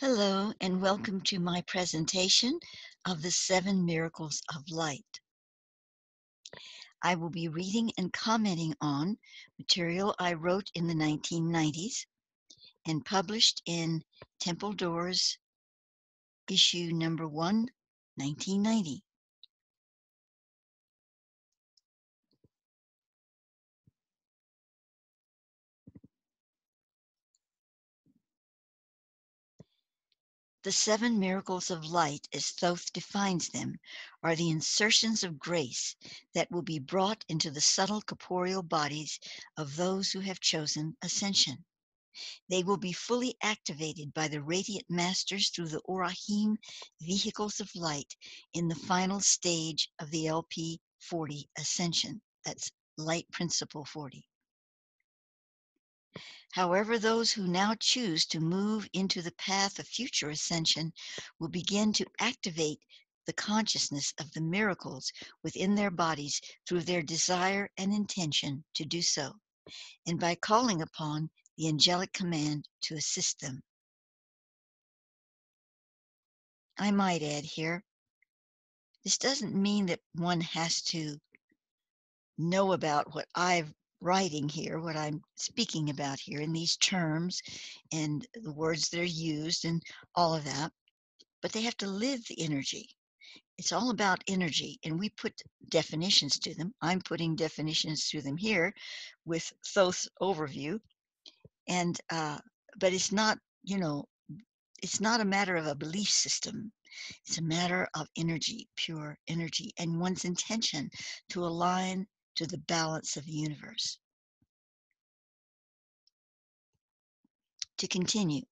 Hello, and welcome to my presentation of the Seven Miracles of Light. I will be reading and commenting on material I wrote in the 1990s and published in Temple Doors, issue number 1, 1990. The seven miracles of light, as Thoth defines them, are the insertions of grace that will be brought into the subtle corporeal bodies of those who have chosen ascension. They will be fully activated by the radiant masters through the Orahim vehicles of light in the final stage of the LP 40 ascension. That's Light Principle 40. However, those who now choose to move into the path of future ascension will begin to activate the consciousness of the miracles within their bodies through their desire and intention to do so, and by calling upon the angelic command to assist them. I might add here, this doesn't mean that one has to know about what I'm writing here, what I'm speaking about here in these terms and the words that are used and all of that, but they have to live the energy. It's all about energy, and we put definitions to them. I'm putting definitions to them here with Thoth's overview, and but it's not, it's not a matter of a belief system. It's a matter of energy, pure energy, and one's intention to align to the balance of the universe. To continue,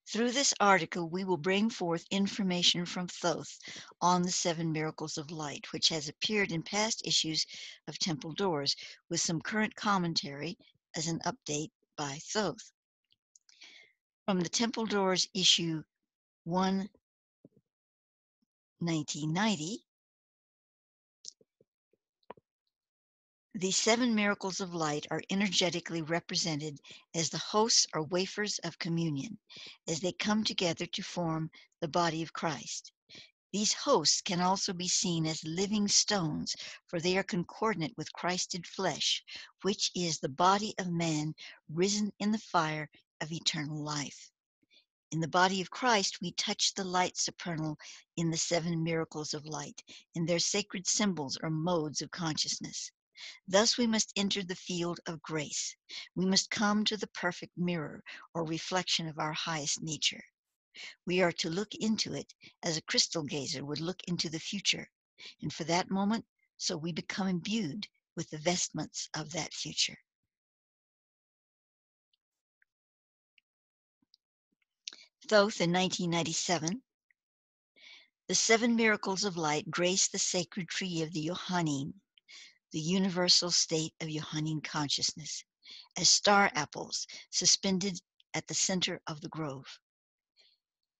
through this article, we will bring forth information from Thoth on the seven miracles of light, which has appeared in past issues of Temple Doors, with some current commentary as an update by Thoth. From the Temple Doors issue 1, 1990, the seven miracles of light are energetically represented as the hosts or wafers of communion, as they come together to form the body of Christ. These hosts can also be seen as living stones, for they are concordant with Christed flesh, which is the body of man risen in the fire of eternal life. In the body of Christ, we touch the light supernal in the seven miracles of light, and their sacred symbols or modes of consciousness. Thus we must enter the field of grace. We must come to the perfect mirror or reflection of our highest nature. We are to look into it as a crystal gazer would look into the future, and for that moment, so we become imbued with the vestments of that future. Thoth in 1997, the seven miracles of light grace the sacred tree of the Yohanin, the universal state of Yohanin consciousness, as star apples suspended at the center of the grove.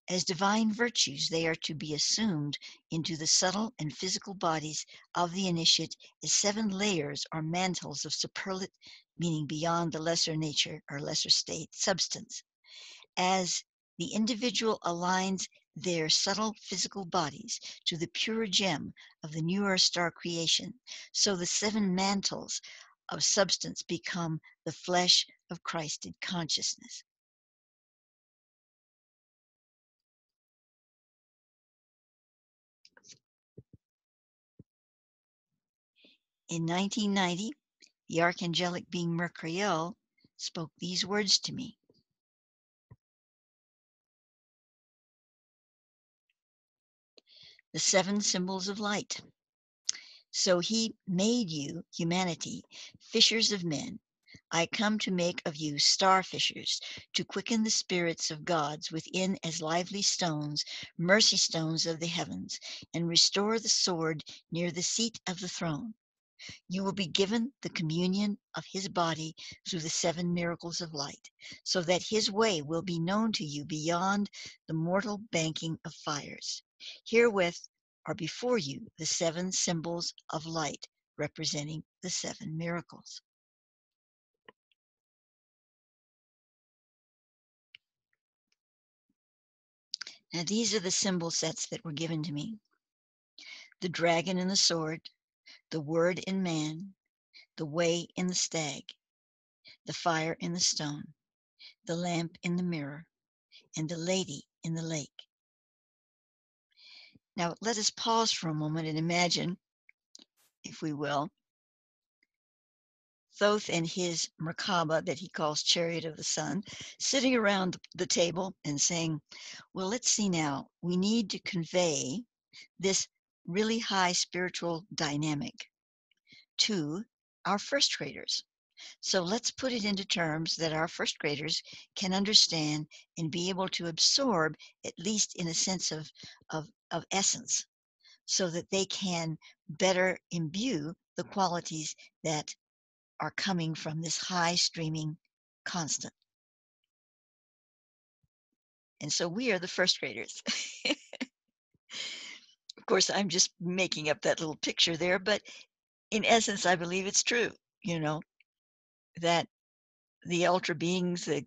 As divine virtues, they are to be assumed into the subtle and physical bodies of the initiate as seven layers or mantles of superlate, meaning beyond the lesser nature or lesser state, substance. As the individual aligns their subtle physical bodies to the pure gem of the newer star creation, so the seven mantles of substance become the flesh of Christed consciousness. In 1990, the archangelic being Mercuriel spoke these words to me. The seven symbols of light. So he made you, humanity, fishers of men. I come to make of you star fishers, to quicken the spirits of gods within as lively stones, mercy stones of the heavens, and restore the sword near the seat of the throne. You will be given the communion of his body through the seven miracles of light, so that his way will be known to you beyond the mortal banking of fires. Herewith are before you the seven symbols of light representing the seven miracles. Now, these are the symbol sets that were given to me: the dragon and the sword, the word in man, the way in the stag, the fire in the stone, the lamp in the mirror, and the lady in the lake. Now, let us pause for a moment and imagine, if we will, Thoth and his Merkaba, that he calls Chariot of the Sun, sitting around the table and saying, well, let's see now, we need to convey this really high spiritual dynamic to our first graders. So let's put it into terms that our first graders can understand and be able to absorb, at least in a sense of essence, so that they can better imbue the qualities that are coming from this high streaming constant. And so we are the first graders. Of course, I'm just making up that little picture there, but in essence, I believe it's true, that the ultra beings, the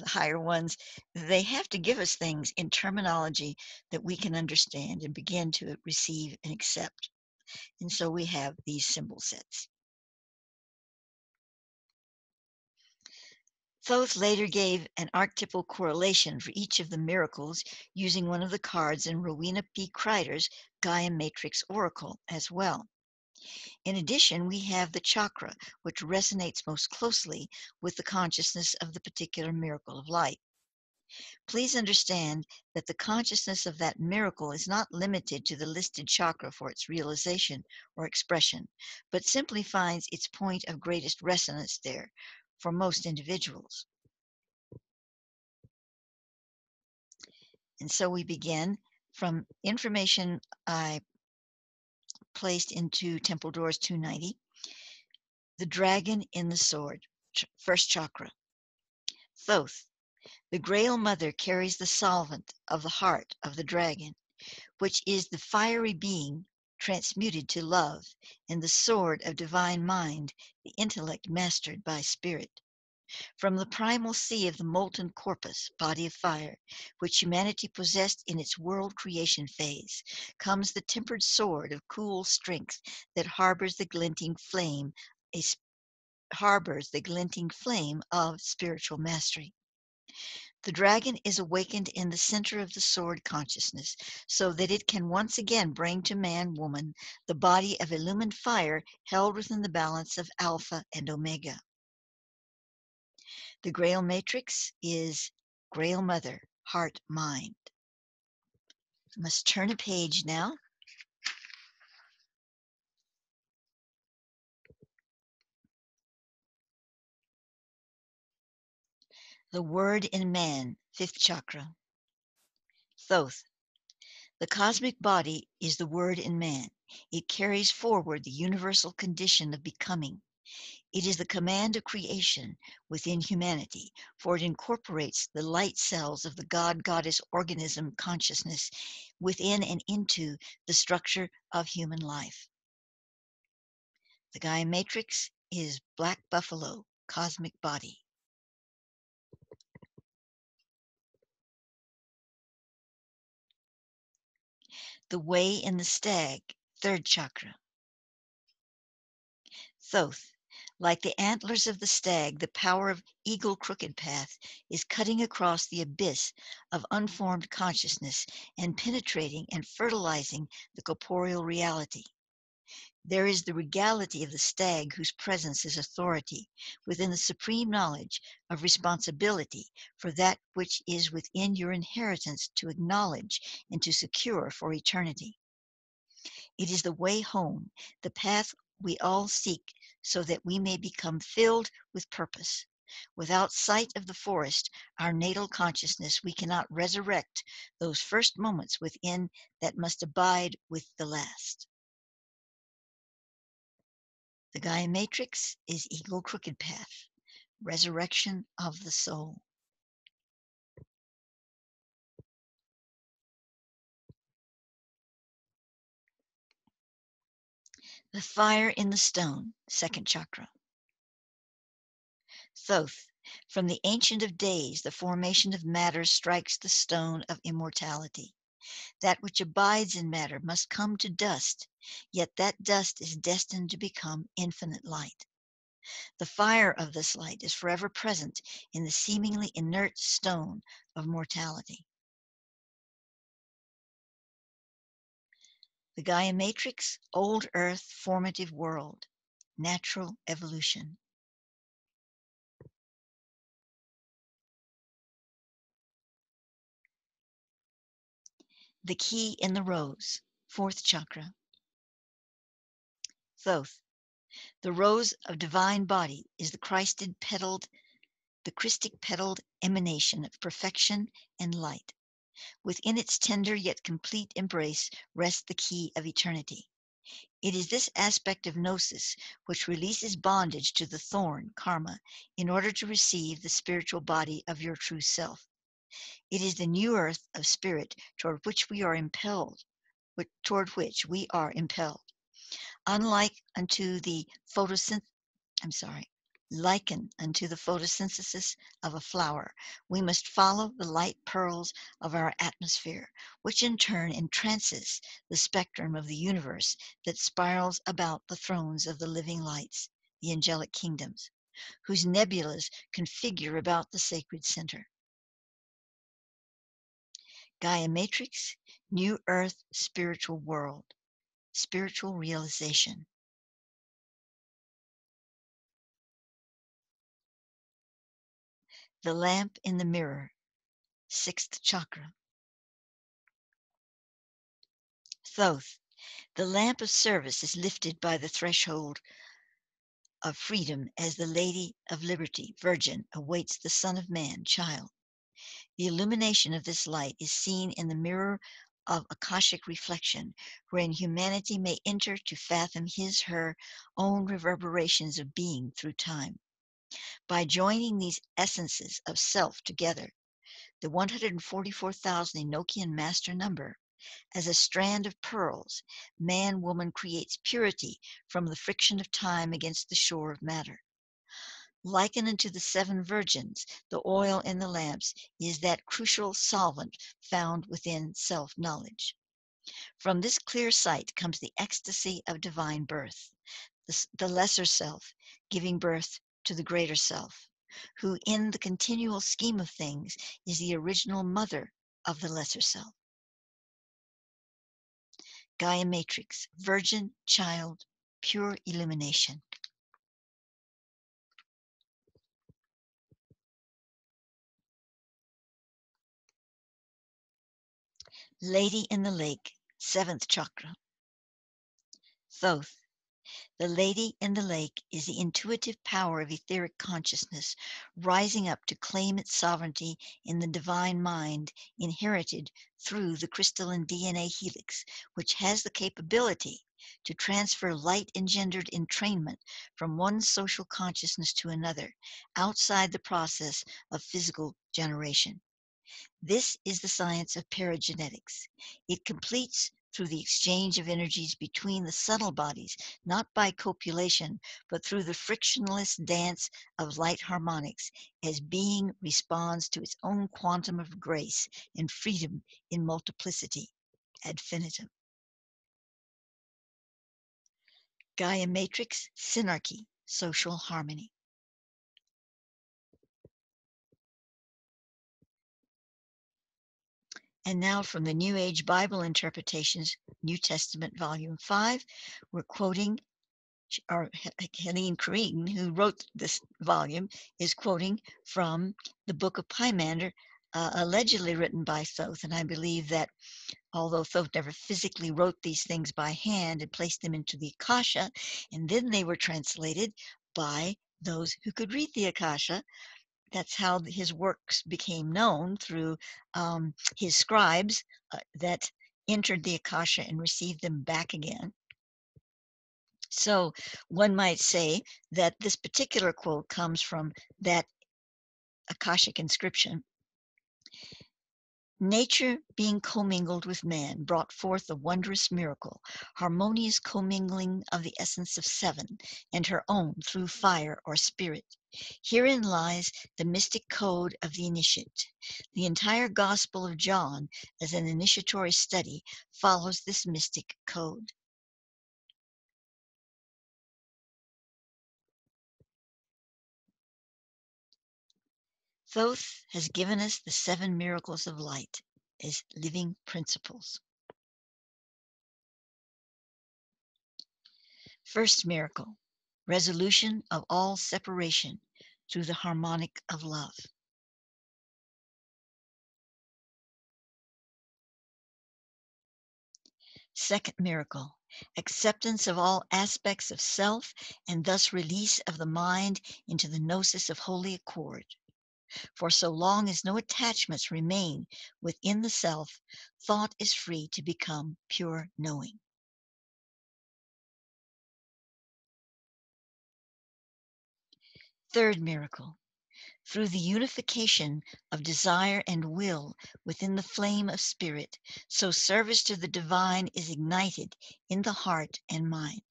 higher ones, they have to give us things in terminology that we can understand and begin to receive and accept. And so we have these symbol sets. Thoth later gave an archetypal correlation for each of the miracles using one of the cards in Rowena P. Kreider's Gaia Matrix Oracle as well. In addition, we have the chakra, which resonates most closely with the consciousness of the particular miracle of light. Please understand that the consciousness of that miracle is not limited to the listed chakra for its realization or expression, but simply finds its point of greatest resonance there for most individuals. And so we begin from information I placed into Temple Doors 290, the dragon in the sword, first chakra. Thoth, the Grail Mother carries the solvent of the heart of the dragon, which is the fiery being transmuted to love, and the sword of divine mind, the intellect mastered by spirit. From the primal sea of the molten corpus, body of fire, which humanity possessed in its world creation phase, comes the tempered sword of cool strength that harbors the glinting flame of spiritual mastery. The dragon is awakened in the center of the sword consciousness, so that it can once again bring to man woman the body of illumined fire held within the balance of Alpha and Omega. The Grail Matrix is Grail Mother, Heart, Mind. I must turn a page now. The Word in Man, fifth chakra. Thoth. The cosmic body is the Word in man. It carries forward the universal condition of becoming. It is the command of creation within humanity, for it incorporates the light cells of the God-Goddess organism consciousness within and into the structure of human life. The Gaia Matrix is Black Buffalo, cosmic body. The Way in the Stag, third chakra. Thoth. Like the antlers of the stag, the power of Eagle Crooked Path is cutting across the abyss of unformed consciousness and penetrating and fertilizing the corporeal reality. There is the regality of the stag whose presence is authority within the supreme knowledge of responsibility for that which is within your inheritance to acknowledge and to secure for eternity. It is the way home, the path we all seek so that we may become filled with purpose. Without sight of the forest, our natal consciousness, we cannot resurrect those first moments within that must abide with the last. The Gaia Matrix is Eagle Crooked Path, resurrection of the soul. The fire in the stone, second chakra. Thoth, From the Ancient of Days, the formation of matter strikes the stone of immortality. That which abides in matter must come to dust, yet that dust is destined to become infinite light. The fire of this light is forever present in the seemingly inert stone of mortality. The Gaia Matrix, Old Earth, Formative World, Natural Evolution. The Key in the Rose, Fourth Chakra. Thoth. The rose of divine body is the Christic petaled emanation of perfection and light. Within its tender yet complete embrace rests the key of eternity. It is this aspect of gnosis which releases bondage to the thorn, karma, in order to receive the spiritual body of your true self. It is the new earth of spirit toward which we are impelled. Unlike unto the liken unto the photosynthesis of a flower, we must follow the light pearls of our atmosphere, which in turn entrances the spectrum of the universe that spirals about the thrones of the living lights, the angelic kingdoms, whose nebulas configure about the sacred center. Gaia Matrix, New Earth, Spiritual World, Spiritual Realization. The lamp in the mirror, Sixth Chakra. Thoth. The lamp of service is lifted by the threshold of freedom as the Lady of Liberty, Virgin, awaits the Son of Man, child. The illumination of this light is seen in the mirror of Akashic reflection, wherein humanity may enter to fathom his/her own reverberations of being through time. By joining these essences of self together, the 144,000 Enochian master number, as a strand of pearls, man-woman creates purity from the friction of time against the shore of matter. Likened unto the 7 virgins, the oil in the lamps is that crucial solvent found within self-knowledge. From this clear sight comes the ecstasy of divine birth, the lesser self giving birth to the greater self, who in the continual scheme of things is the original mother of the lesser self. Gaia Matrix, Virgin, Child, Pure Illumination. Lady in the Lake, 7th Chakra. Thoth. The Lady in the Lake is the intuitive power of etheric consciousness rising up to claim its sovereignty in the divine mind inherited through the crystalline DNA helix, which has the capability to transfer light-engendered entrainment from one social consciousness to another, outside the process of physical generation. This is the science of paragenetics. It completes through the exchange of energies between the subtle bodies, not by copulation, but through the frictionless dance of light harmonics, as being responds to its own quantum of grace and freedom in multiplicity, ad infinitum. Gaia Matrix, Synarchy, Social Harmony. And now from the New Age Bible Interpretations, New Testament, Volume 5, we're quoting, or Helene Kreen, who wrote this volume, is quoting from the Book of Pymander, allegedly written by Thoth. And I believe that although Thoth never physically wrote these things by hand and placed them into the Akasha, and then they were translated by those who could read the Akasha, that's how his works became known, through his scribes that entered the Akasha and received them back again. So one might say that this particular quote comes from that Akashic inscription. Nature, being commingled with man, brought forth a wondrous miracle, harmonious commingling of the essence of 7 and her own through fire or spirit. Herein lies the mystic code of the initiate. The entire Gospel of John, as an initiatory study, follows this mystic code. Thoth has given us the 7 miracles of light as living principles. First miracle, resolution of all separation through the harmonic of love. Second miracle, acceptance of all aspects of self and thus release of the mind into the gnosis of holy accord. For so long as no attachments remain within the self, thought is free to become pure knowing. Third miracle, through the unification of desire and will within the flame of spirit, so service to the divine is ignited in the heart and mind.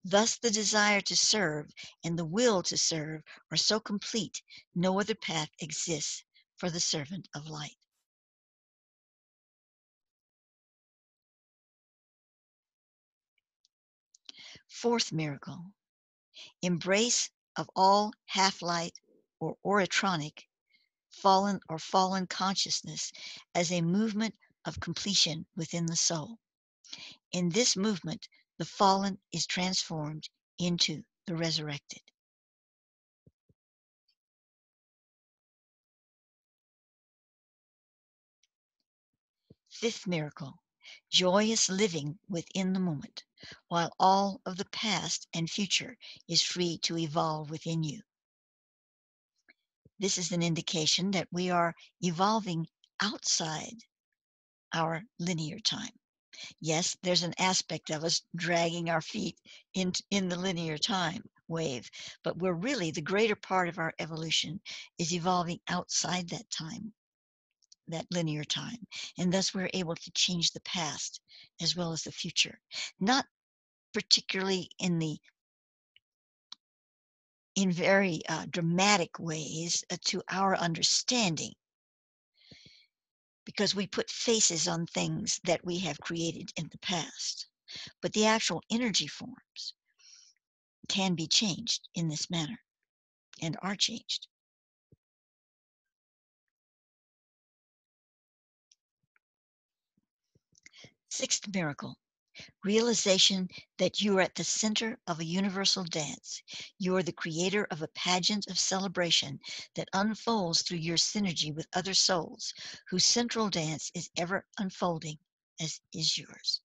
Thus the desire to serve and the will to serve are so complete, no other path exists for the servant of light. Fourth miracle, embrace of all half-light or oratronic, fallen consciousness as a movement of completion within the soul. In this movement, the fallen is transformed into the resurrected. Fifth miracle, joyous living within the moment, while all of the past and future is free to evolve within you. This is an indication that we are evolving outside our linear time. Yes, there's an aspect of us dragging our feet in the linear time wave, but we're really, the greater part of our evolution is evolving outside that time, that linear time. And thus we're able to change the past as well as the future. Not particularly in very dramatic ways to our understanding, because we put faces on things that we have created in the past. But the actual energy forms can be changed in this manner and are changed. Sixth miracle, realization that you are at the center of a universal dance. You are the creator of a pageant of celebration that unfolds through your synergy with other souls, whose central dance is ever unfolding as is yours.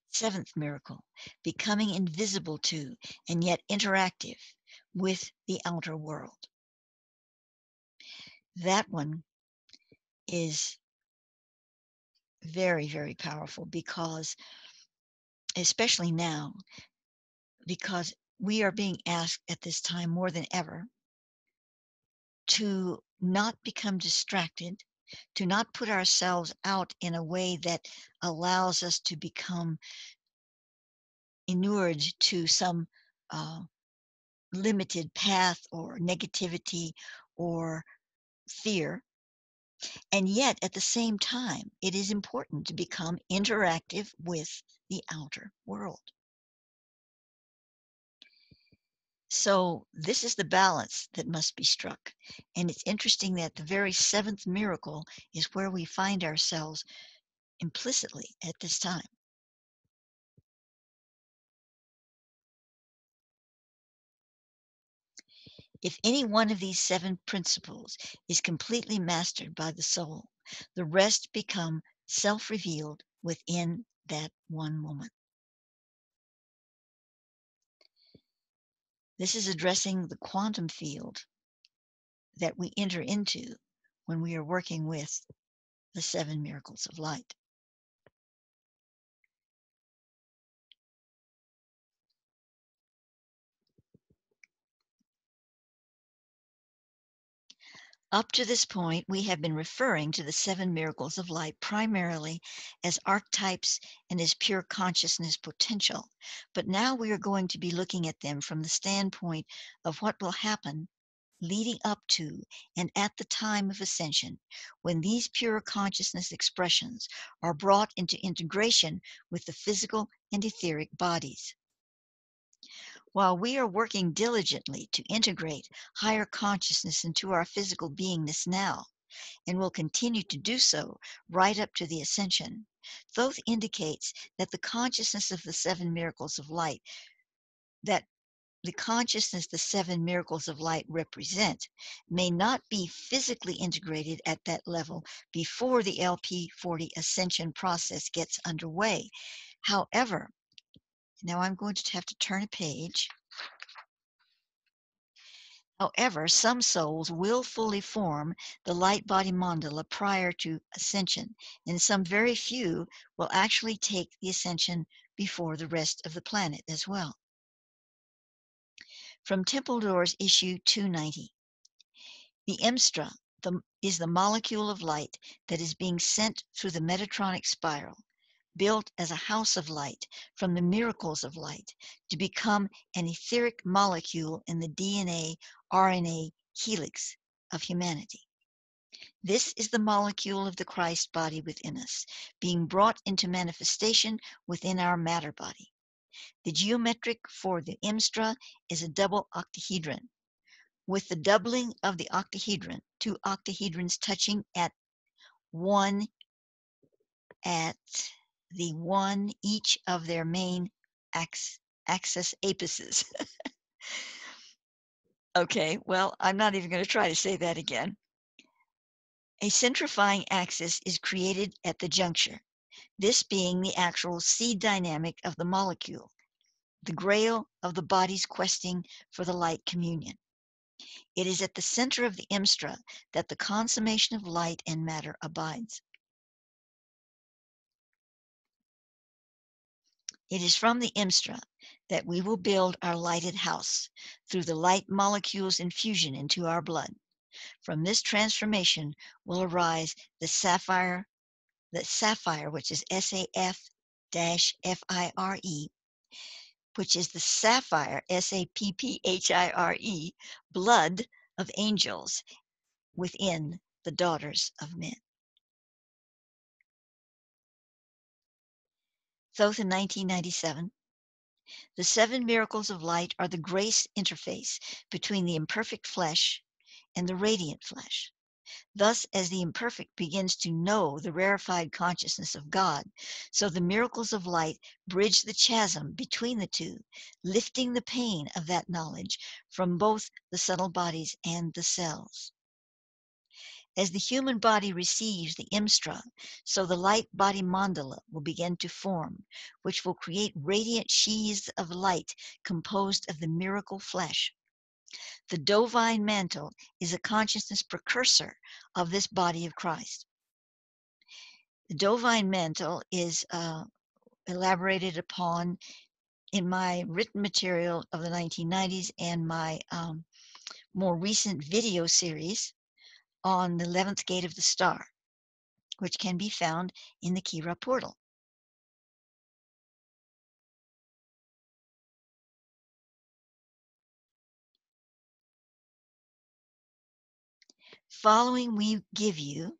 Seventh miracle, becoming invisible to and yet interactive with the outer world. That one is very, very powerful because, especially now, because we are being asked at this time more than ever to not become distracted, to not put ourselves out in a way that allows us to become inured to some uh, limited path or negativity or fear. And yet, at the same time, it is important to become interactive with the outer world. So, this is the balance that must be struck. And it's interesting that the very seventh miracle is where we find ourselves implicitly at this time. If any one of these 7 principles is completely mastered by the soul, the rest become self-revealed within that one moment. This is addressing the quantum field that we enter into when we are working with the 7 miracles of light. Up to this point, we have been referring to the seven miracles of light primarily as archetypes and as pure consciousness potential. But now we are going to be looking at them from the standpoint of what will happen leading up to and at the time of ascension, when these pure consciousness expressions are brought into integration with the physical and etheric bodies. While we are working diligently to integrate higher consciousness into our physical beingness now, and will continue to do so right up to the ascension, Thoth indicates that the consciousness of the seven miracles of light, that the consciousness the seven miracles of light represent, may not be physically integrated at that level before the LP40 ascension process gets underway. However, now I'm going to have to turn a page. However, some souls will fully form the light body mandala prior to ascension, and some very few will actually take the ascension before the rest of the planet as well. From Temple Doors, issue 290. The Imstra is the molecule of light that is being sent through the Metatronic spiral, built as a house of light from the miracles of light, to become an etheric molecule in the DNA RNA helix of humanity. This is the molecule of the Christ body within us, being brought into manifestation within our matter body. The geometric for the Imstra is a double octahedron. With the doubling of the octahedron, two octahedrons touching at the one each of their main axis apices. Okay, well, I'm not even going to try to say that again. A centrifying axis is created at the juncture, this being the actual seed dynamic of the molecule, the grail of the body's questing for the light communion. It is at the center of the Imstra that the consummation of light and matter abides. It is from the Imstra that we will build our lighted house through the light molecules infusion into our blood. From this transformation will arise the sapphire, which is SAF-FIRE, which is the sapphire, SAPPHIRE, blood of angels within the daughters of men. Thoth in 1997. The seven miracles of light are the grace interface between the imperfect flesh and the radiant flesh. Thus, as the imperfect begins to know the rarefied consciousness of God, so the miracles of light bridge the chasm between the two, lifting the pain of that knowledge from both the subtle bodies and the cells. As the human body receives the Imstra, so the light body mandala will begin to form, which will create radiant sheaths of light composed of the miracle flesh. The Dovine mantle is a consciousness precursor of this body of Christ. The Dovine mantle is elaborated upon in my written material of the 1990s and my more recent video series on the 11th gate of the star, which can be found in the Kyi'Ra portal. Following, we give you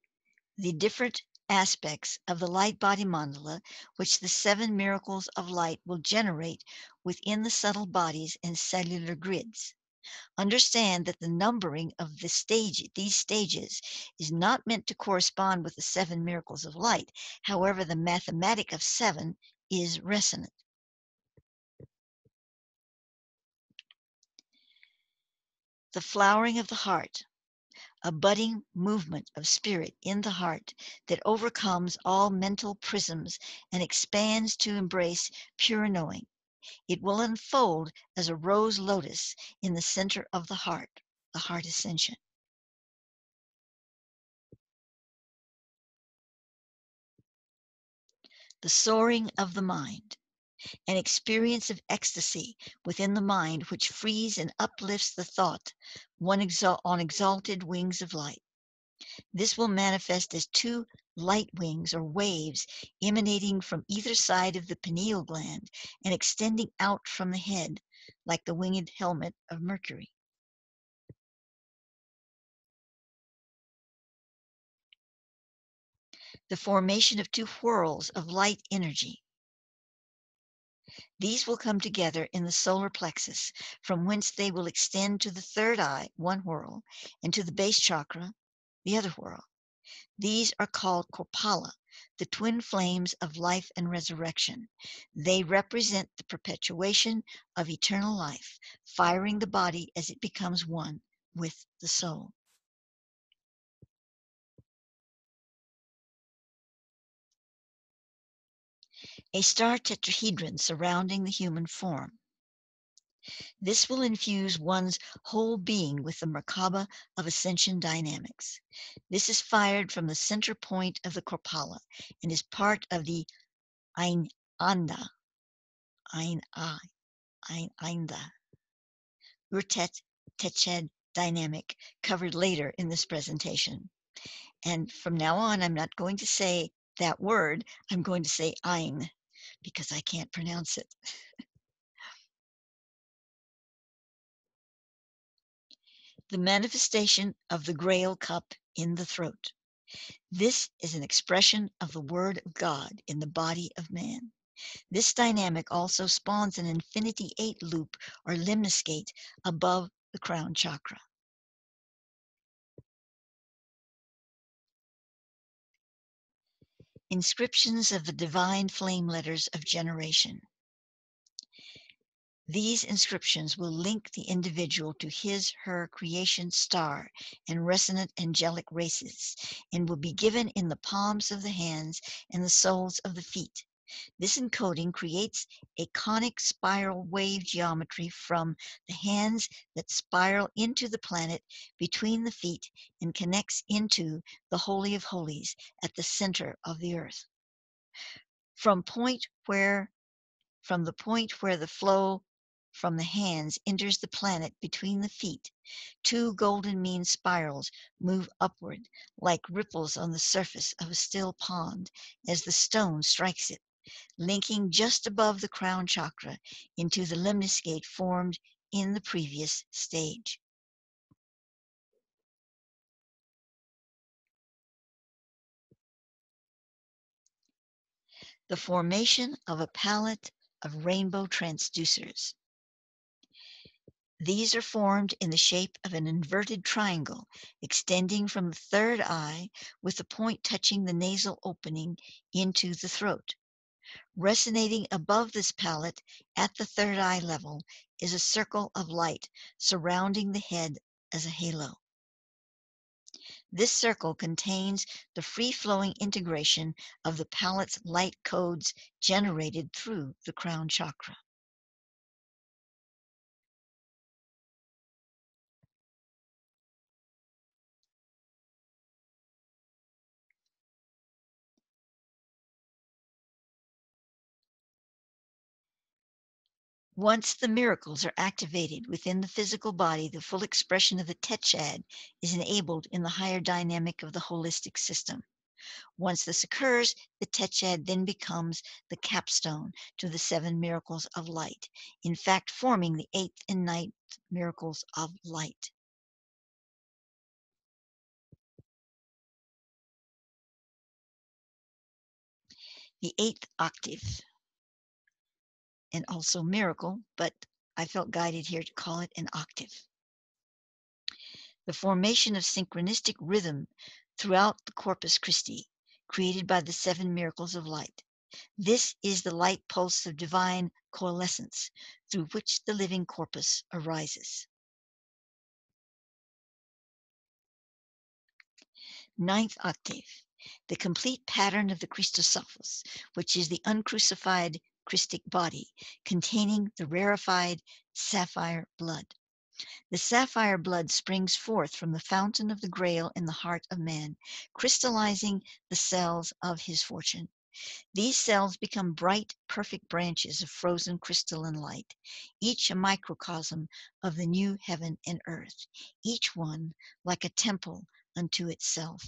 the different aspects of the light body mandala, which the seven miracles of light will generate within the subtle bodies and cellular grids. Understand that the numbering of these stages is not meant to correspond with the seven miracles of light. However, the mathematic of seven is resonant. The flowering of the heart, a budding movement of spirit in the heart that overcomes all mental prisms and expands to embrace pure knowing. It will unfold as a rose lotus in the center of the heart ascension. The soaring of the mind. an experience of ecstasy within the mind which frees and uplifts the thought on exalted wings of light. This will manifest as two light wings or waves emanating from either side of the pineal gland and extending out from the head like the winged helmet of Mercury. The formation of two whirls of light energy. These will come together in the solar plexus, from whence they will extend to the third eye, one whirl, and to the base chakra, the other whirl. These are called Korpala, the twin flames of life and resurrection. They represent the perpetuation of eternal life, firing the body as it becomes one with the soul. A star tetrahedron surrounding the human form. This will infuse one's whole being with the Merkaba of ascension dynamics. This is fired from the center point of the Korpala and is part of the Ein Anda, Ein Einda, Urtet Teched dynamic covered later in this presentation. And from now on, I'm not going to say that word, I'm going to say Ein because I can't pronounce it. The manifestation of the Grail cup in the throat. This is an expression of the Word of God in the body of man. This dynamic also spawns an infinity 8 loop or limniscate above the crown chakra. Inscriptions of the divine flame letters of generation. These inscriptions will link the individual to his/her creation star and resonant angelic races, and will be given in the palms of the hands and the soles of the feet. This encoding creates a conic spiral wave geometry from the hands that spiral into the planet between the feet and connects into the Holy of Holies at the center of the earth. From the point where the flow from the hands enters the planet between the feet, two golden mean spirals move upward like ripples on the surface of a still pond as the stone strikes it, linking just above the crown chakra into the limniscate formed in the previous stage. The formation of a palette of rainbow transducers. These are formed in the shape of an inverted triangle extending from the third eye with the point touching the nasal opening into the throat. Resonating above this palette at the third eye level is a circle of light surrounding the head as a halo. This circle contains the free-flowing integration of the palette's light codes generated through the crown chakra. Once the miracles are activated within the physical body, the full expression of the Techad is enabled in the higher dynamic of the holistic system. Once this occurs, the Techad then becomes the capstone to the 7 miracles of light, in fact forming the 8th and 9th miracles of light. The 8th octave, and also miracle, but I felt guided here to call it an octave. The formation of synchronistic rhythm throughout the Corpus Christi, created by the 7 miracles of light. This is the light pulse of divine coalescence through which the living corpus arises. 9th octave, the complete pattern of the Christosophos, which is the uncrucified Christic body, containing the rarefied sapphire blood. The sapphire blood springs forth from the fountain of the Grail in the heart of man, crystallizing the cells of his fortune. These cells become bright, perfect branches of frozen crystalline light, each a microcosm of the new heaven and earth, each one like a temple unto itself.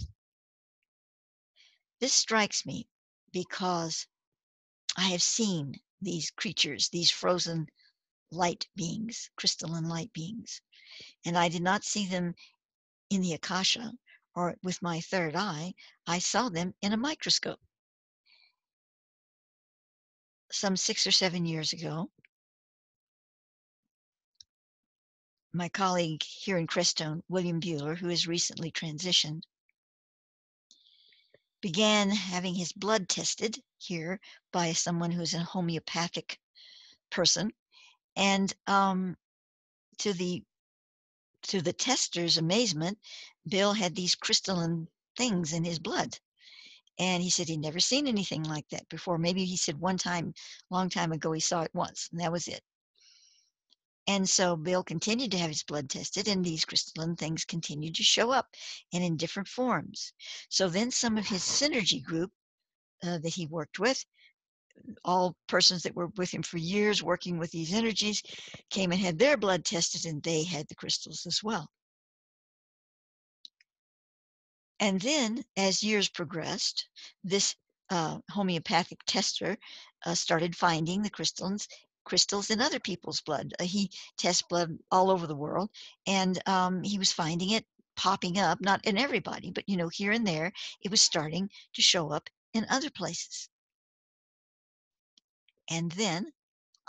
This strikes me because I have seen these creatures, these frozen light beings, crystalline light beings, and I did not see them in the Akasha or with my third eye. I saw them in a microscope some 6 or 7 years ago. My colleague here in Crestone, William Bueller, who has recently transitioned, began having his blood tested here by someone who's a homeopathic person, and to the tester's amazement, Bill had these crystalline things in his blood. And he said he'd never seen anything like that before. Maybe he said one time, long time ago, he saw it once, and that was it. And so Bill continued to have his blood tested, and these crystalline things continued to show up and in different forms. So then some of his synergy group that he worked with, all persons that were with him for years working with these energies, came and had their blood tested, and they had the crystals as well. And then, as years progressed, this homeopathic tester started finding the crystals in other people's blood. He tests blood all over the world, and he was finding it popping up, not in everybody, but here and there, it was starting to show up in other places. And then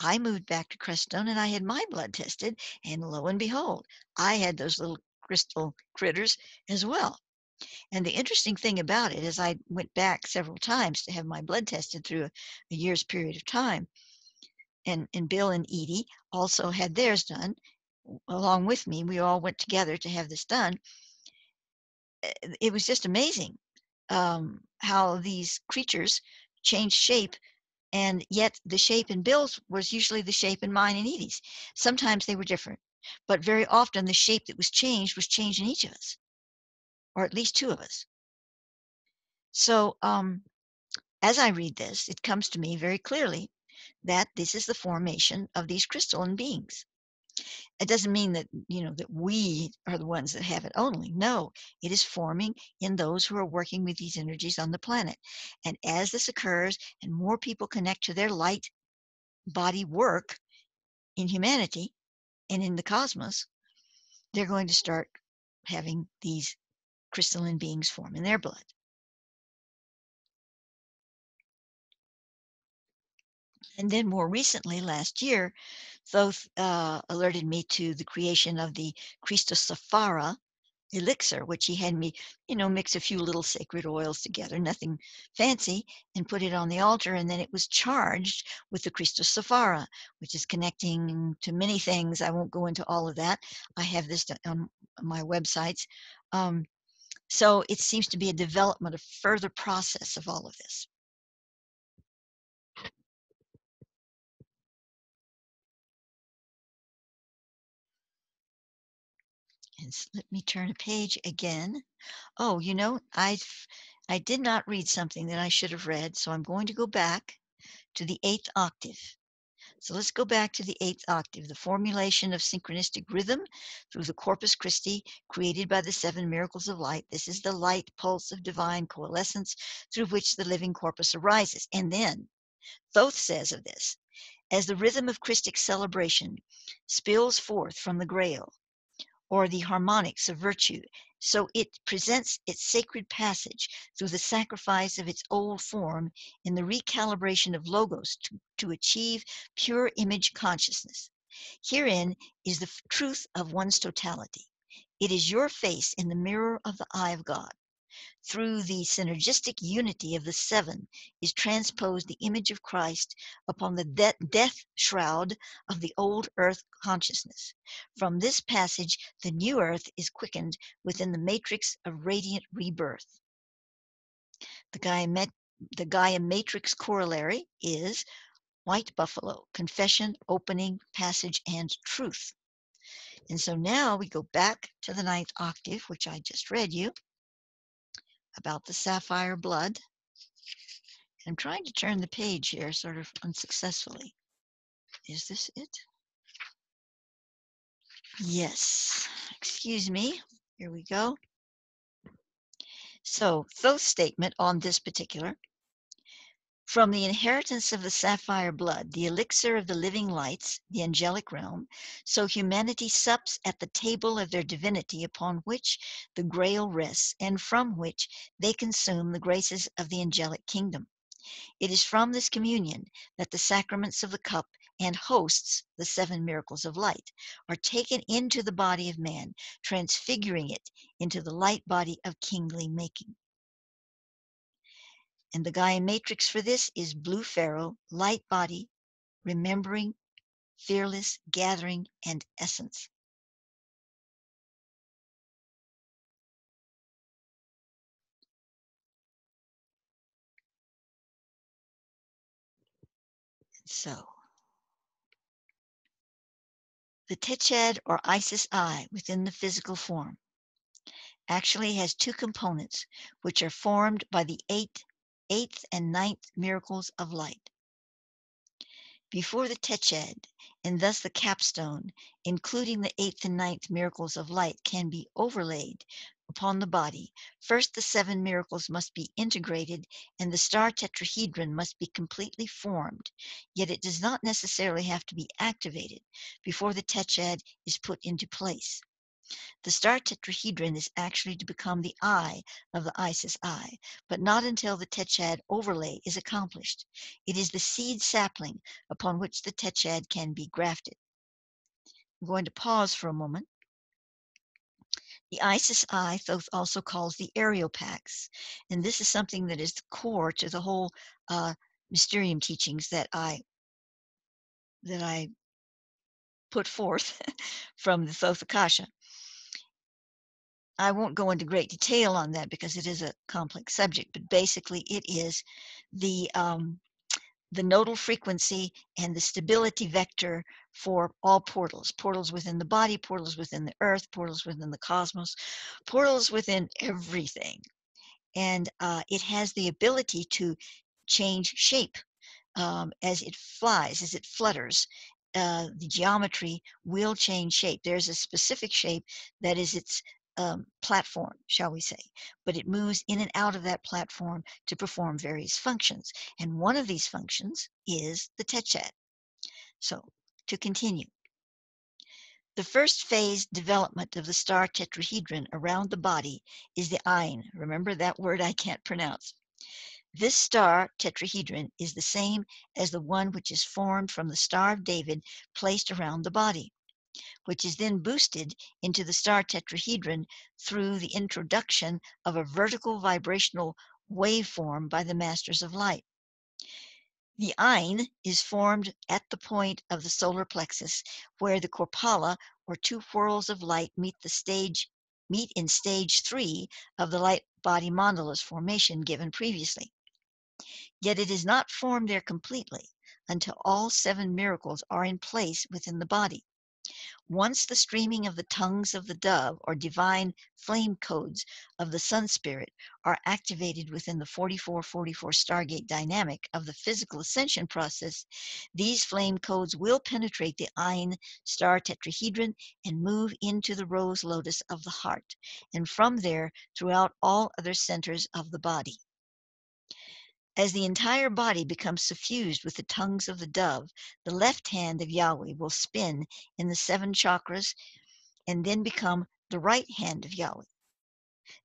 I moved back to Crestone, and I had my blood tested, and lo and behold, I had those little crystal critters as well. And the interesting thing about it is I went back several times to have my blood tested through a year's period of time. And Bill and Edie also had theirs done along with me. We all went together to have this done. It was just amazing how these creatures changed shape, and yet the shape in Bill's was usually the shape in mine and Edie's. Sometimes they were different, but very often the shape that was changed in each of us, or at least two of us. So as I read this, it comes to me very clearly that this is the formation of these crystalline beings. It doesn't mean that, that we are the ones that have it only. No, it is forming in those who are working with these energies on the planet. And as this occurs and more people connect to their light body work in humanity and in the cosmos, they're going to start having these crystalline beings form in their blood. And then more recently, last year, Thoth alerted me to the creation of the Christosophara elixir, which he had me, mix a few little sacred oils together, nothing fancy, and put it on the altar. And then it was charged with the Christosophara, which is connecting to many things. I won't go into all of that. I have this on my websites. So it seems to be a development, a further process of all of this. And let me turn a page again. Oh, I did not read something that I should have read, so I'm going to go back to the 8th octave. So let's go back to the 8th octave, the formulation of synchronistic rhythm through the Corpus Christi created by the 7 miracles of light. This is the light pulse of divine coalescence through which the living corpus arises. And then Thoth says of this, as the rhythm of Christic celebration spills forth from the grail, or the harmonics of virtue, so it presents its sacred passage through the sacrifice of its old form in the recalibration of logos to achieve pure image consciousness. Herein is the truth of one's totality. It is your face in the mirror of the eye of God. Through the synergistic unity of the 7 is transposed the image of Christ upon the death shroud of the old earth consciousness. From this passage, the new earth is quickened within the matrix of radiant rebirth. The Gaia matrix corollary is white buffalo, confession, opening, passage, and truth. And so now we go back to the 9th octave, which I just read you, about the sapphire blood. I'm trying to turn the page here sort of unsuccessfully. Is this it? Yes. Excuse me. Here we go. So, Thoth's statement on this particular: from the inheritance of the sapphire blood, the elixir of the living lights, the angelic realm, so humanity sups at the table of their divinity, upon which the Grail rests, and from which they consume the graces of the angelic kingdom. It is from this communion that the sacraments of the cup and hosts, the 7 miracles of light, are taken into the body of man, transfiguring it into the light body of kingly making. And the Gaia matrix for this is blue pharaoh, light body, remembering, fearless, gathering, and essence. So, the Teched or Isis eye within the physical form actually has 2 components, which are formed by the eighth and ninth miracles of light. Before the Teched, and thus the capstone, including the 8th and ninth miracles of light, can be overlaid upon the body, first the 7 miracles must be integrated and the star tetrahedron must be completely formed, yet it does not necessarily have to be activated before the Teched is put into place. The star tetrahedron is actually to become the eye of the Isis eye, but not until the Teched overlay is accomplished. It is the seed sapling upon which the Teched can be grafted. I'm going to pause for a moment. The Isis eye, Thoth also calls the Areopax, and this is something that is the core to the whole Mysterium teachings that I put forth from the Thoth Akasha. I won't go into great detail on that because it is a complex subject, but basically it is the nodal frequency and the stability vector for all portals: portals within the body, portals within the earth, portals within the cosmos, portals within everything. And it has the ability to change shape as it flies, as it flutters. The geometry will change shape. There's a specific shape that is its platform, shall we say, but it moves in and out of that platform to perform various functions. And one of these functions is the Teched. So, to continue. The first phase development of the star tetrahedron around the body is the Ain. Remember that word I can't pronounce. This star tetrahedron is the same as the one which is formed from the Star of David placed around the body, which is then boosted into the star tetrahedron through the introduction of a vertical vibrational waveform by the Masters of Light. The Ain is formed at the point of the solar plexus where the Korpala, or 2 whirls of light, meet in stage 3 of the light body mandalas formation given previously. Yet it is not formed there completely until all 7 miracles are in place within the body. Once the streaming of the tongues of the dove, or divine flame codes of the sun spirit, are activated within the 4444 Stargate dynamic of the physical ascension process, these flame codes will penetrate the Ain star tetrahedron and move into the rose lotus of the heart, and from there throughout all other centers of the body. As the entire body becomes suffused with the tongues of the dove, the left hand of Yahweh will spin in the 7 chakras and then become the right hand of Yahweh.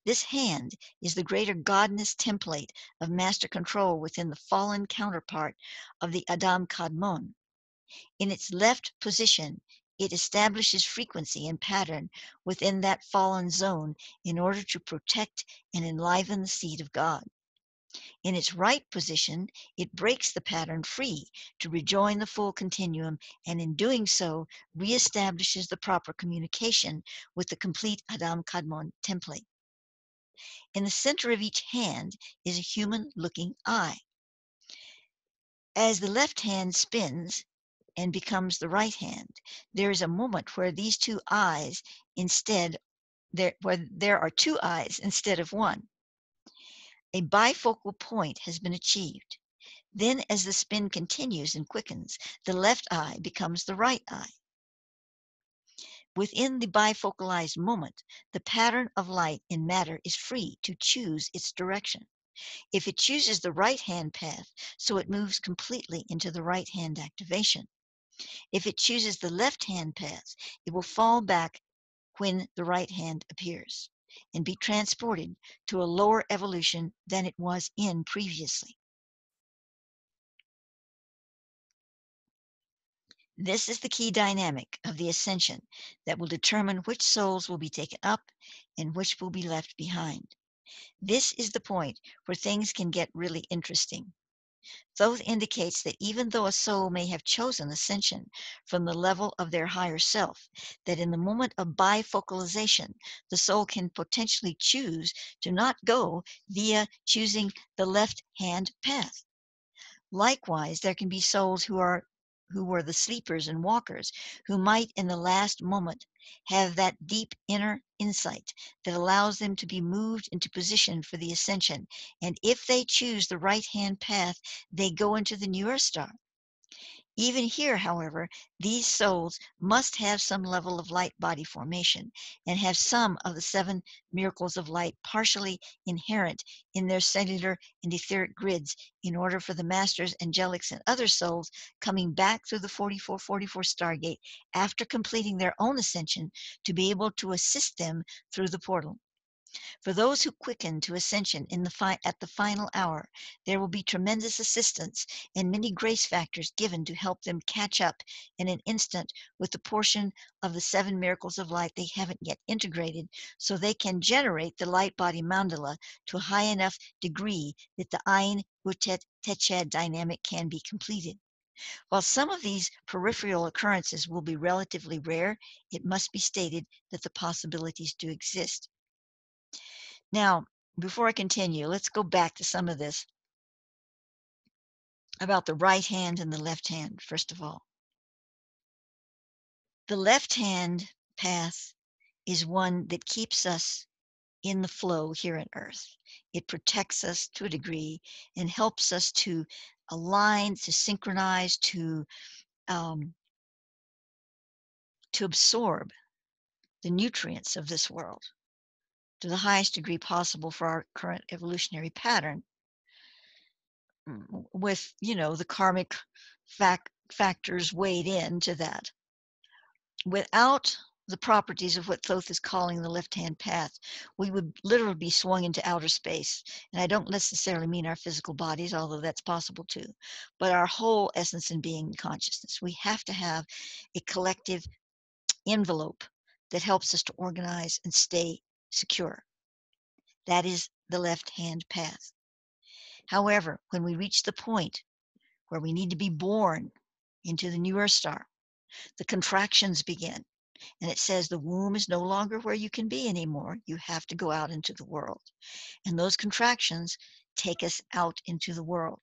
This hand is the greater godness template of master control within the fallen counterpart of the Adam Kadmon. In its left position, it establishes frequency and pattern within that fallen zone in order to protect and enliven the seed of God. In its right position, it breaks the pattern free to rejoin the full continuum, and in doing so, reestablishes the proper communication with the complete Adam Kadmon template. In the center of each hand is a human-looking eye. As the left hand spins and becomes the right hand, there is a moment where these 2 eyes where there are 2 eyes instead of one. A bifocal point has been achieved. Then, as the spin continues and quickens, the left eye becomes the right eye. Within the bifocalized moment, the pattern of light in matter is free to choose its direction. If it chooses the right-hand path, so it moves completely into the right-hand activation. If it chooses the left-hand path, it will fall back when the right hand appears and be transported to a lower evolution than it was in previously. This is the key dynamic of the ascension that will determine which souls will be taken up and which will be left behind. This is the point where things can get really interesting. Thoth indicates that even though a soul may have chosen ascension from the level of their higher self, that in the moment of bifocalization, the soul can potentially choose to not go via choosing the left hand path. Likewise, there can be souls who were the sleepers and walkers, who might in the last moment have that deep inner insight that allows them to be moved into position for the ascension. And if they choose the right hand path, they go into the newer star. Even here, however, these souls must have some level of light body formation and have some of the seven miracles of light partially inherent in their cellular and etheric grids in order for the masters, angelics, and other souls coming back through the 4444 Stargate after completing their own ascension to be able to assist them through the portal. For those who quicken to ascension at the final hour, there will be tremendous assistance and many grace factors given to help them catch up in an instant with the portion of the seven miracles of light they haven't yet integrated, so they can generate the light body mandala to a high enough degree that the Ayin Utet Teched dynamic can be completed. While some of these peripheral occurrences will be relatively rare, it must be stated that the possibilities do exist. Now, before I continue, let's go back to some of this about the right hand and the left hand, first of all. The left hand path is one that keeps us in the flow here on earth. It protects us to a degree and helps us to align, to synchronize, um, to absorb the nutrients of this world to the highest degree possible for our current evolutionary pattern. With the karmic factors weighed into that. Without the properties of what Thoth is calling the left-hand path, we would literally be swung into outer space. And I don't necessarily mean our physical bodies, although that's possible too, but our whole essence and being and consciousness. We have to have a collective envelope that helps us to organize and stay secure. That is the left-hand path. However, when we reach the point where we need to be born into the newer star, the contractions begin. And it says the womb is no longer where you can be anymore. You have to go out into the world. And those contractions take us out into the world.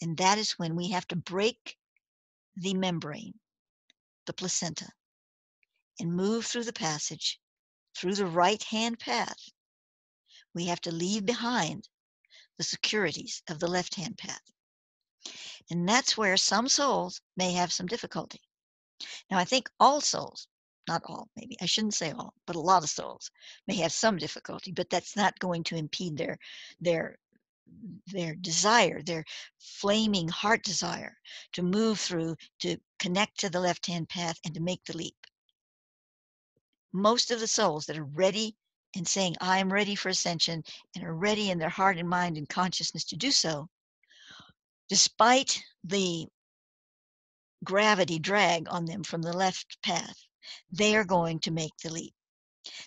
And that is when we have to break the membrane, the placenta, and move through the passage, through the right hand path. We have to leave behind the securities of the left hand path. And that's where some souls may have some difficulty. Now, I think all souls, not all, maybe, I shouldn't say all, but a lot of souls may have some difficulty, but that's not going to impede their their desire, their flaming heart desire to move through, to connect to the left-hand path and to make the leap. Most of the souls that are ready and saying, I am ready for ascension, and are ready in their heart and mind and consciousness to do so, despite the gravity drag on them from the left path, they are going to make the leap.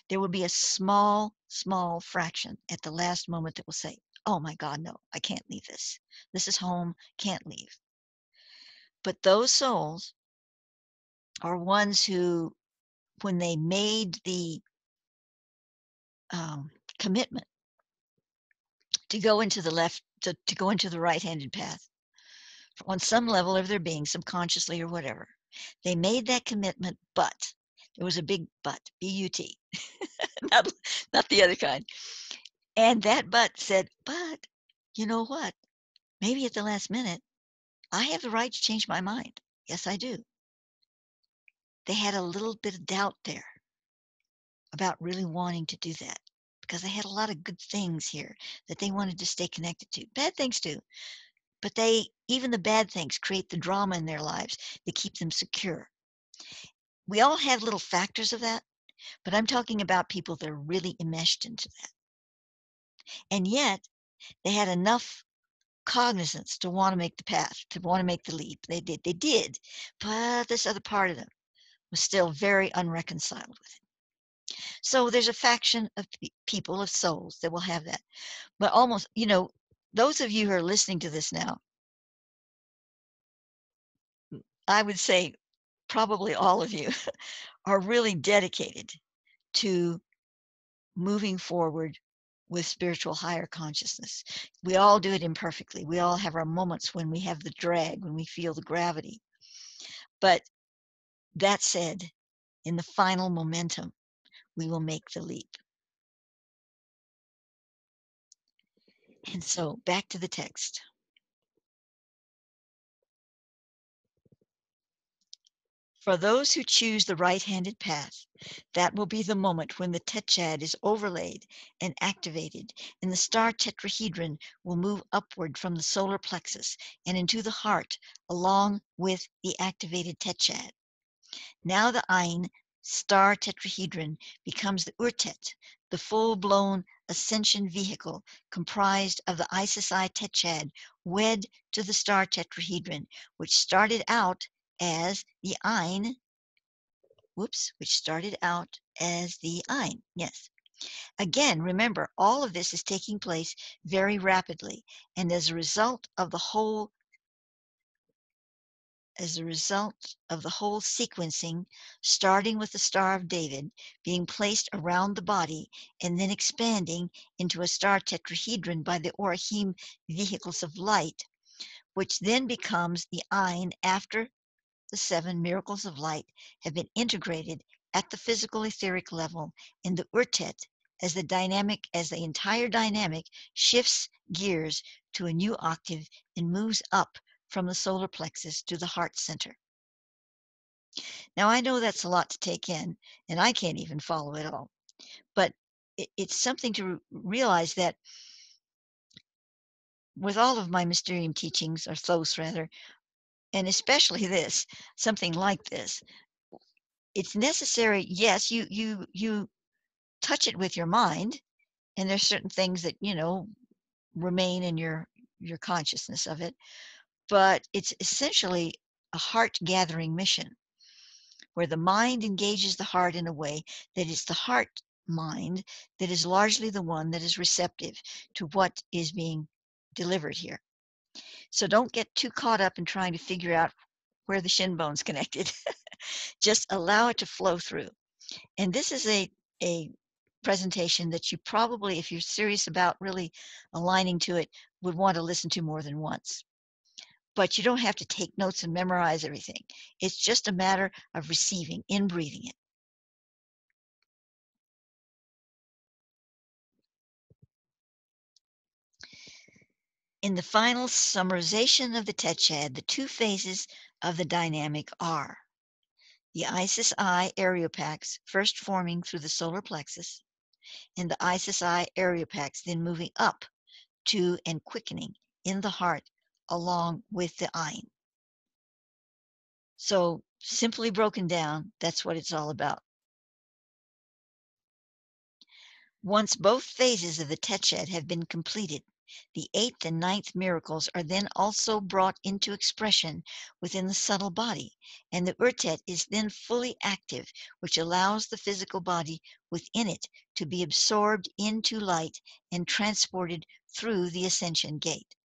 There will be a small, small fraction at the last moment that will say, oh my God, no, I can't leave this. This is home, can't leave. But those souls are ones who, when they made the commitment to go into the to go into the right-handed path, on some level of their being, subconsciously or whatever, they made that commitment, but there was a big but, B-U-T, not, not the other kind. And that but said, but you know what? maybe at the last minute, I have the right to change my mind. Yes, I do. They had a little bit of doubt there about really wanting to do that because they had a lot of good things here that they wanted to stay connected to. Bad things too, but even the bad things create the drama in their lives that keep them secure. We all have little factors of that, but I'm talking about people that are really enmeshed into that. And yet they had enough cognizance to want to make the path, to want to make the leap. They did, but this other part of them was still very unreconciled with it. So there's a faction of people, of souls, that will have that. But almost, those of you who are listening to this now, I would say probably all of you are really dedicated to moving forward with spiritual higher consciousness. We all do it imperfectly. We all have our moments when we have the drag, when we feel the gravity. But that said, in the final momentum, we will make the leap. And so back to the text. For those who choose the right-handed path, that will be the moment when the Techad is overlaid and activated, and the star tetrahedron will move upward from the solar plexus and into the heart along with the activated Techad. Now the Ein star tetrahedron becomes the Urtet, the full-blown ascension vehicle comprised of the Isis I Techad wed to the star tetrahedron, which started out as the Ein, yes. Again, remember, all of this is taking place very rapidly, and as a result of the whole sequencing, starting with the Star of David being placed around the body and then expanding into a star tetrahedron by the Orahim vehicles of light, which then becomes the Ein after the 7 miracles of light have been integrated at the physical etheric level in the Urtet as the entire dynamic shifts gears to a new octave and moves up from the solar plexus to the heart center. Now, I know that's a lot to take in, and I can't even follow it all, but it's something to realize that with all of my Mysterium teachings, or Thos rather, and especially this, something like this, it's necessary. Yes, you touch it with your mind, and there's certain things that remain in your consciousness of it, but it's essentially a heart gathering mission where the mind engages the heart in a way that is the heart mind that is largely the one that is receptive to what is being delivered here. So don't get too caught up in trying to figure out where the shin bone's connected. Just allow it to flow through. And this is a presentation that you probably, if you're serious about really aligning to it, would want to listen to more than once. But you don't have to take notes and memorize everything. It's just a matter of receiving, breathing it. In the final summarization of the Techad, the 2 phases of the dynamic are the Isis I areopax first forming through the solar plexus, and the Isis I areopax then moving up to and quickening in the heart along with the Ein. So simply broken down, that's what it's all about. Once both phases of the Techad have been completed, the 8th and 9th miracles are then also brought into expression within the subtle body, and the Urtet is then fully active, which allows the physical body within it to be absorbed into light and transported through the ascension gate.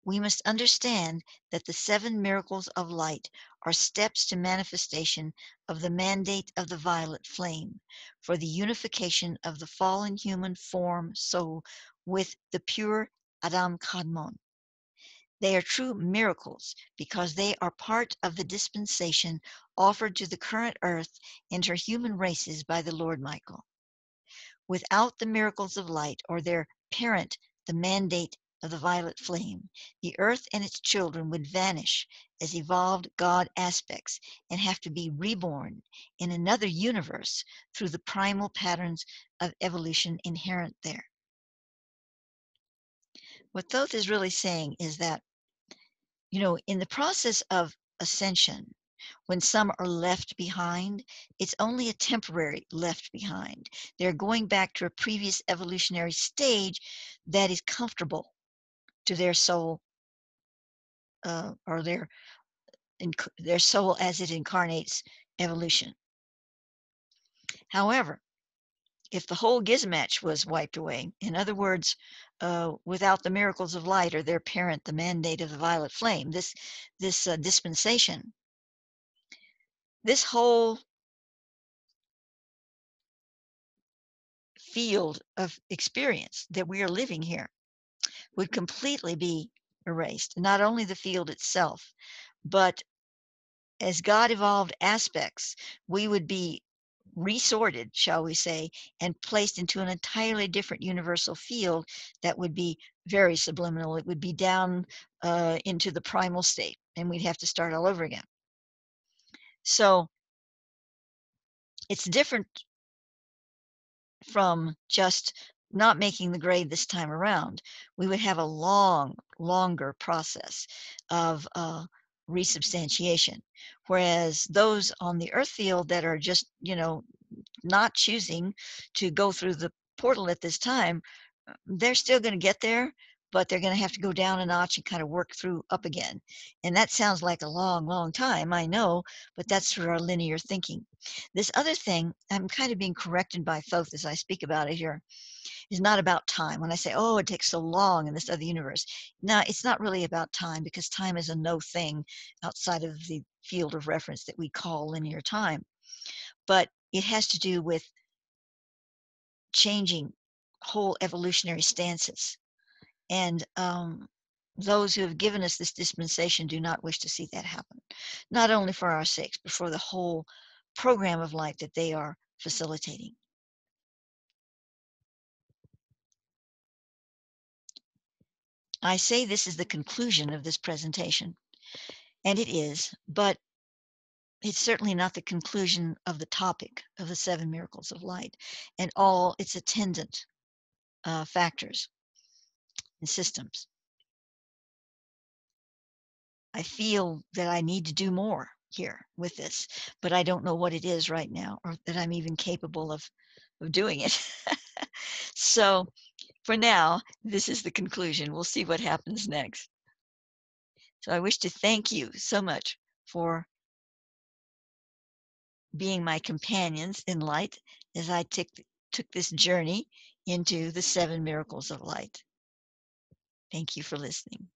We must understand that the 7 miracles of light are steps to manifestation of the mandate of the violet flame for the unification of the fallen human form soul with the pure Adam Kadmon. They are true miracles because they are part of the dispensation offered to the current earth and her human races by the Lord Michael. Without the miracles of light or their parent, the mandate of the violet flame, the earth and its children would vanish as evolved God aspects and have to be reborn in another universe through the primal patterns of evolution inherent there. What Thoth is really saying is that, in the process of ascension, when some are left behind, it's only a temporary left behind. They're going back to a previous evolutionary stage that is comfortable to their soul, or their soul as it incarnates evolution. However, if the whole gizmatch was wiped away, in other words, without the miracles of light or their parent, the mandate of the violet flame, this dispensation, this whole field of experience that we are living here would completely be erased. Not only the field itself, but as God evolved aspects, we would be resorted, shall we say, and placed into an entirely different universal field that would be very subliminal. It would be down into the primal state, and we'd have to start all over again. So it's different from just not making the grade this time around. We would have a longer process of resubstantiation. Whereas those on the earth field that are just, not choosing to go through the portal at this time, they're still going to get there, but they're going to have to go down a notch and kind of work through up again. And that sounds like a long time, I know, but that's through our linear thinking. This other thing, I'm kind of being corrected by Thoth as I speak about it here, is not about time. When I say, oh, it takes so long in this other universe, no, it's not really about time, because time is a no thing outside of the field of reference that we call linear time. But it has to do with changing whole evolutionary stances. And those who have given us this dispensation do not wish to see that happen, not only for our sakes, but for the whole program of life that they are facilitating. I say this is the conclusion of this presentation, and it is, but it's certainly not the conclusion of the topic of the 7 miracles of light and all its attendant factors and systems. I feel that I need to do more here with this, but I don't know what it is right now, or that I'm even capable of doing it. So for now, this is the conclusion. We'll see what happens next. So I wish to thank you so much for being my companions in light as I took this journey into the 7 miracles of light. Thank you for listening.